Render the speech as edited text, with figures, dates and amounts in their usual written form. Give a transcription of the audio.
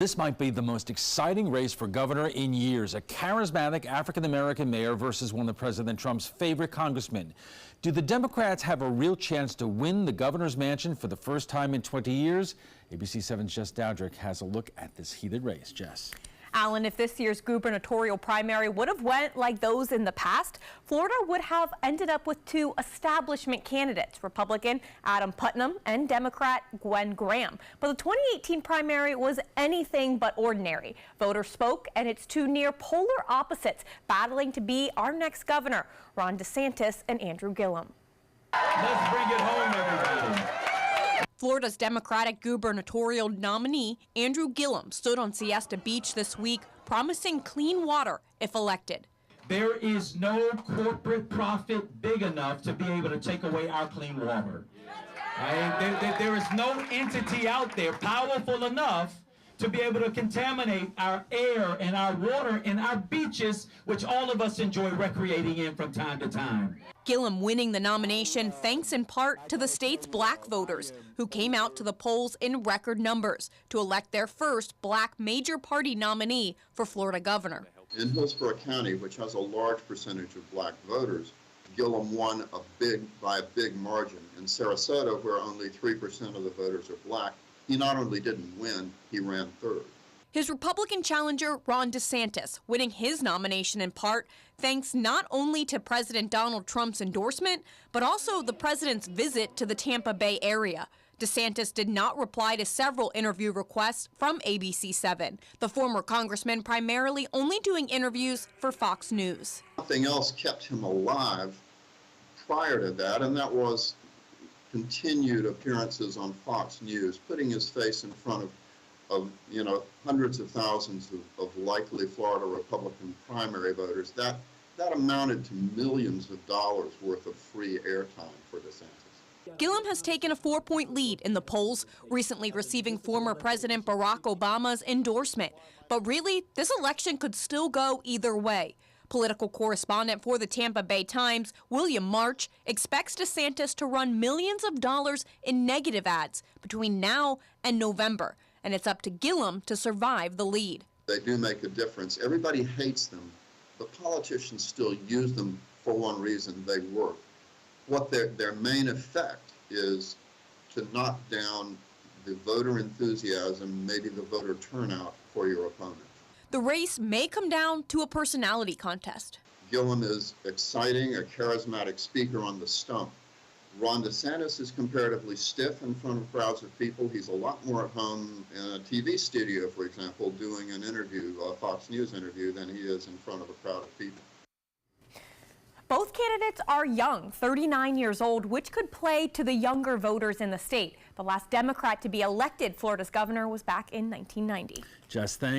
This might be the most exciting race for governor in years. A charismatic African-American mayor versus one of President Trump's favorite congressmen. Do the Democrats have a real chance to win the governor's mansion for the first time in 20 years? ABC 7's Jess Dowdrick has a look at this heated race. Jess. Alan, if this year's gubernatorial primary would have went like those in the past, Florida would have ended up with two establishment candidates, Republican Adam Putnam and Democrat Gwen Graham. But the 2018 primary was anything but ordinary. Voters spoke, and it's two near polar opposites battling to be our next governor, Ron DeSantis and Andrew Gillum. Let's bring it home, everybody. Florida's Democratic gubernatorial nominee, Andrew Gillum, stood on Siesta Beach this week promising clean water if elected. There is no corporate profit big enough to be able to take away our clean water. Right? There is no entity out there powerful enough to be able to contaminate our air and our water and our beaches, which all of us enjoy recreating in from time to time. Gillum winning the nomination thanks in part to the state's black voters who came out to the polls in record numbers to elect their first black major party nominee for Florida governor. In Hillsborough County, which has a large percentage of black voters, Gillum won by a big margin. In Sarasota, where only 3% of the voters are black, he not only didn't win, he ran third. His Republican challenger, Ron DeSantis, winning his nomination in part thanks not only to President Donald Trump's endorsement, but also the president's visit to the Tampa Bay area. DeSantis did not reply to several interview requests from ABC 7, the former congressman primarily only doing interviews for Fox News. Nothing else kept him alive prior to that, and that was continued appearances on Fox News, putting his face in front of hundreds of thousands of likely Florida Republican primary voters. That amounted to millions of dollars worth of free airtime for DeSantis. Gillum has taken a 4-point lead in the polls, recently receiving former President Barack Obama's endorsement. But really, this election could still go either way. Political correspondent for the Tampa Bay Times, William March, expects DeSantis to run millions of dollars in negative ads between now and November, and it's up to Gillum to survive the lead. They do make a difference. Everybody hates them, but politicians still use them for one reason: they work. What their main effect is to knock down the voter enthusiasm, maybe the voter turnout for your opponent. The race may come down to a personality contest. Gillum is exciting, a charismatic speaker on the stump. Ron DeSantis is comparatively stiff in front of crowds of people. He's a lot more at home in a TV studio, for example, doing an interview, a Fox News interview, than he is in front of a crowd of people. Both candidates are young, 39 years old, which could play to the younger voters in the state. The last Democrat to be elected Florida's governor was back in 1990. Jess, thanks.